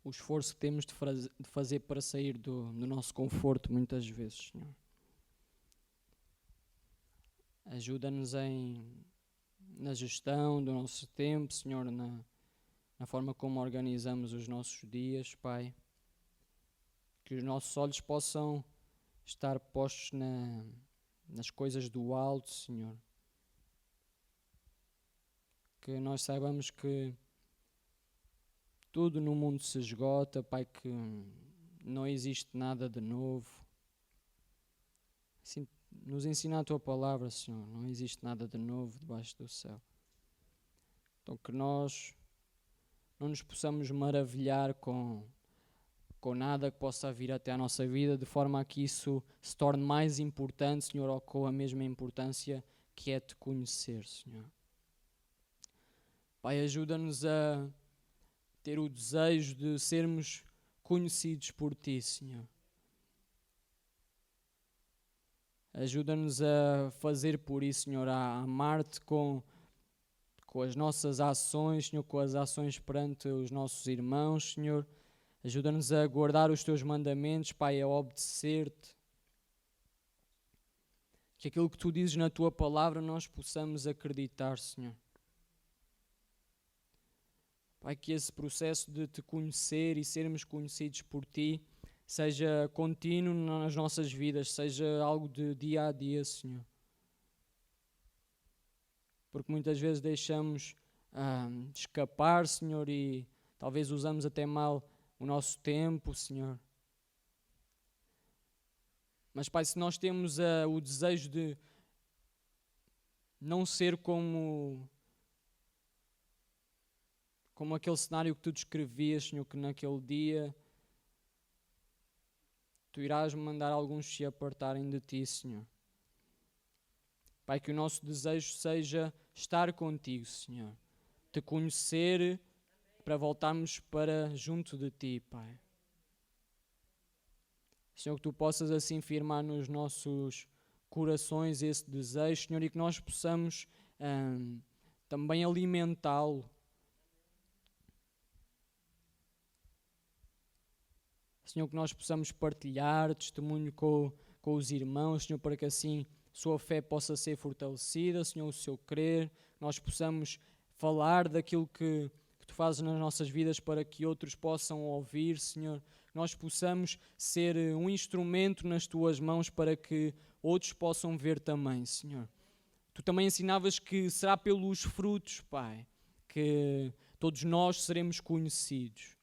o esforço que temos de fazer para sair do nosso conforto muitas vezes, Senhor. Ajuda-nos na gestão do nosso tempo, Senhor, na forma como organizamos os nossos dias, Pai. Que os nossos olhos possam estar postos nas coisas do alto, Senhor. Que nós saibamos que tudo no mundo se esgota, Pai, que não existe nada de novo. Assim, nos ensina a Tua palavra, Senhor. Não existe nada de novo debaixo do céu. Então que nós não nos possamos maravilhar com nada que possa vir até a nossa vida, de forma a que isso se torne mais importante, Senhor, ou com a mesma importância que é Te conhecer, Senhor. Pai, ajuda-nos a ter o desejo de sermos conhecidos por Ti, Senhor. Ajuda-nos a fazer por isso, Senhor, a amar-Te com as nossas ações, Senhor, com as ações perante os nossos irmãos, Senhor. Ajuda-nos a guardar os Teus mandamentos, Pai, a obedecer-Te. Que aquilo que Tu dizes na Tua palavra nós possamos acreditar, Senhor. Pai, que esse processo de Te conhecer e sermos conhecidos por Ti seja contínuo nas nossas vidas, seja algo de dia a dia, Senhor. Porque muitas vezes deixamos de escapar, Senhor, e talvez usamos até mal o nosso tempo, Senhor. Mas, Pai, se nós temos o desejo de não ser como aquele cenário que Tu descrevias, Senhor, que naquele dia Tu irás mandar alguns se apartarem de Ti, Senhor. Pai, que o nosso desejo seja estar contigo, Senhor. Te conhecer para voltarmos para junto de Ti, Pai. Senhor, que Tu possas assim firmar nos nossos corações esse desejo, Senhor, e que nós possamos também alimentá-lo. Senhor, que nós possamos partilhar testemunho com os irmãos, Senhor, para que assim sua fé possa ser fortalecida, Senhor, o seu crer, nós possamos falar daquilo que Tu fazes nas nossas vidas para que outros possam ouvir, Senhor. Nós possamos ser um instrumento nas Tuas mãos para que outros possam ver também, Senhor. Tu também ensinavas que será pelos frutos, Pai, que todos nós seremos conhecidos.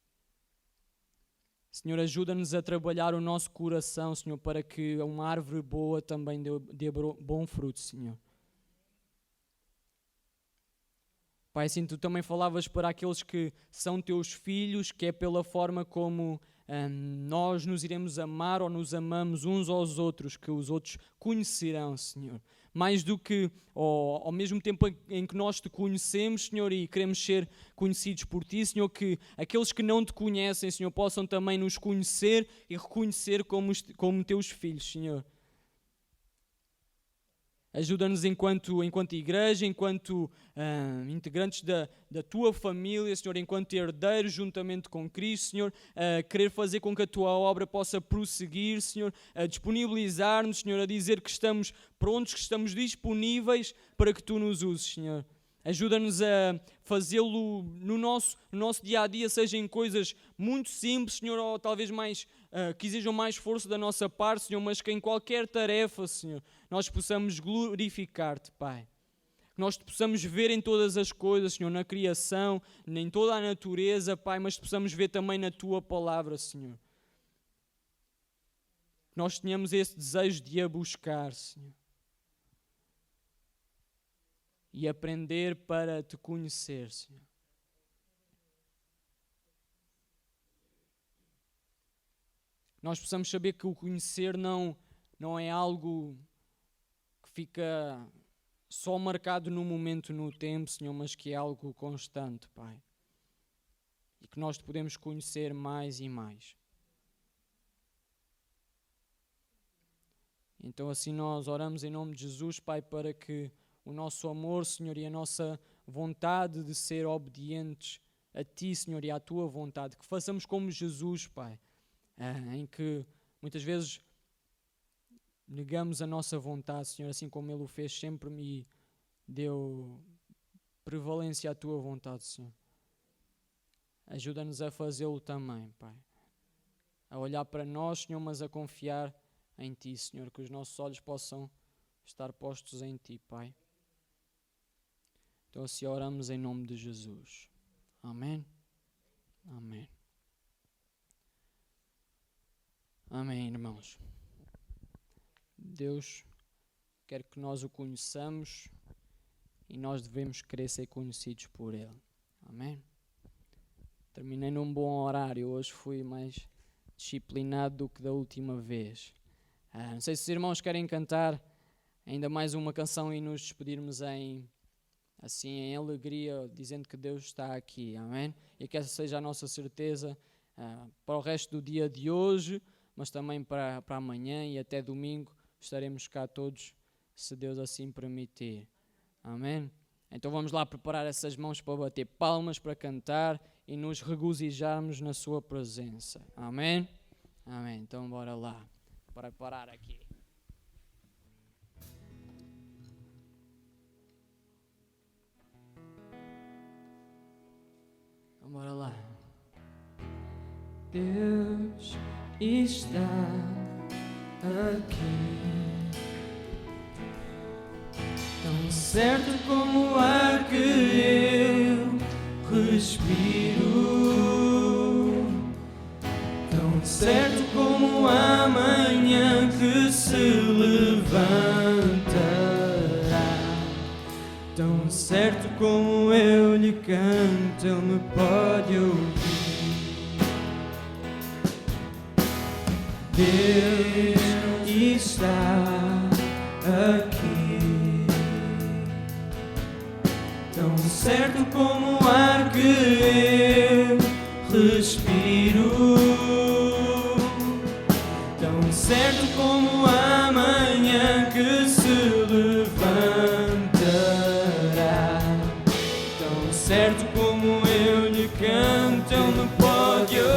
Senhor, ajuda-nos a trabalhar o nosso coração, Senhor, para que uma árvore boa também dê bom fruto, Senhor. Pai, assim Tu também falavas para aqueles que são Teus filhos, que é pela forma como nós nos iremos amar ou nos amamos uns aos outros, que os outros conhecerão, Senhor. Mais do que ao mesmo tempo em que nós Te conhecemos, Senhor, e queremos ser conhecidos por Ti, Senhor, que aqueles que não Te conhecem, Senhor, possam também nos conhecer e reconhecer como Teus filhos, Senhor. Ajuda-nos enquanto igreja, enquanto integrantes da Tua família, Senhor, enquanto herdeiros juntamente com Cristo, Senhor, a querer fazer com que a Tua obra possa prosseguir, Senhor, a disponibilizar-nos, Senhor, a dizer que estamos prontos, que estamos disponíveis para que Tu nos uses, Senhor. Ajuda-nos a fazê-lo no nosso dia-a-dia, seja em coisas muito simples, Senhor, ou talvez que exijam mais esforço da nossa parte, Senhor, mas que em qualquer tarefa, Senhor, nós possamos glorificar-Te, Pai. Que nós Te possamos ver em todas as coisas, Senhor, na criação, em toda a natureza, Pai, mas possamos ver também na Tua palavra, Senhor. Que nós tenhamos esse desejo de a buscar, Senhor. E aprender para Te conhecer, Senhor. Nós possamos saber que o conhecer não é algo que fica só marcado no momento, no tempo, Senhor, mas que é algo constante, Pai. e que nós te podemos conhecer mais e mais. Então assim nós oramos em nome de Jesus, Pai, para que o nosso amor, Senhor, e a nossa vontade de ser obedientes a Ti, Senhor, e à Tua vontade, que façamos como Jesus, Pai, em que muitas vezes negamos a nossa vontade, Senhor, assim como Ele o fez, sempre me deu prevalência à Tua vontade, Senhor. Ajuda-nos a fazê-lo também, Pai. A olhar para nós, Senhor, mas a confiar em Ti, Senhor, que os nossos olhos possam estar postos em Ti, Pai. Então assim oramos em nome de Jesus. Amém. Amém. Amém, irmãos. Deus quer que nós o conheçamos e nós devemos querer ser conhecidos por Ele. Amém? Terminei num bom horário. Hoje fui mais disciplinado do que da última vez. Não sei se os irmãos querem cantar ainda mais uma canção e nos despedirmos em alegria, dizendo que Deus está aqui. Amém? E que essa seja a nossa certeza para o resto do dia de hoje, mas também para amanhã e até domingo. Estaremos cá todos, se Deus assim permitir. Amém? Então vamos lá preparar essas mãos para bater palmas, para cantar e nos regozijarmos na sua presença. Amém? Amém. Então bora lá, para parar aqui. Então bora lá. Deus está aqui, tão certo como o ar que eu respiro, tão certo como a manhã que se levantará, tão certo como eu lhe canto, ele me pode ouvir. Deus está aqui, tão certo como o ar que eu respiro, tão certo como a manhã que se levantará, tão certo como eu lhe canto, ele me pode ouvir.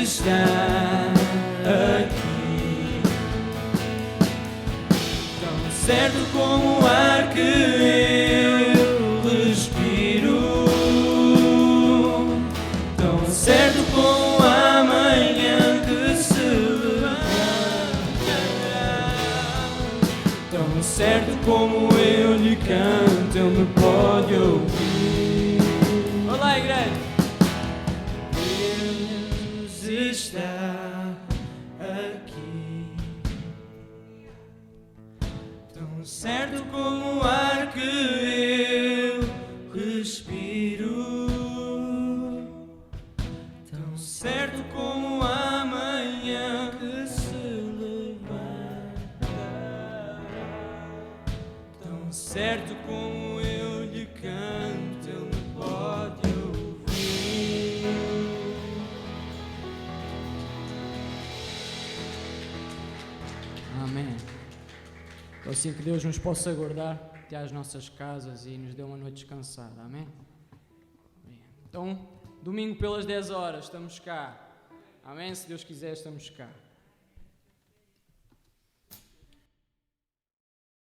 Está aqui, tão certo como o ar que eu respiro, tão certo como a manhã que se levantará, tão certo como eu lhe canto, ele me pode ouvir. Olá, igreja! Está aqui, tão certo como o ar que eu respiro, tão certo como a manhã que se levanta, tão certo como eu lhe canto, ele me pode ouvir. Amém. Então assim que Deus nos possa guardar até às nossas casas e nos dê uma noite descansada. Amém? Então, domingo pelas 10 horas estamos cá. Amém? Se Deus quiser, estamos cá.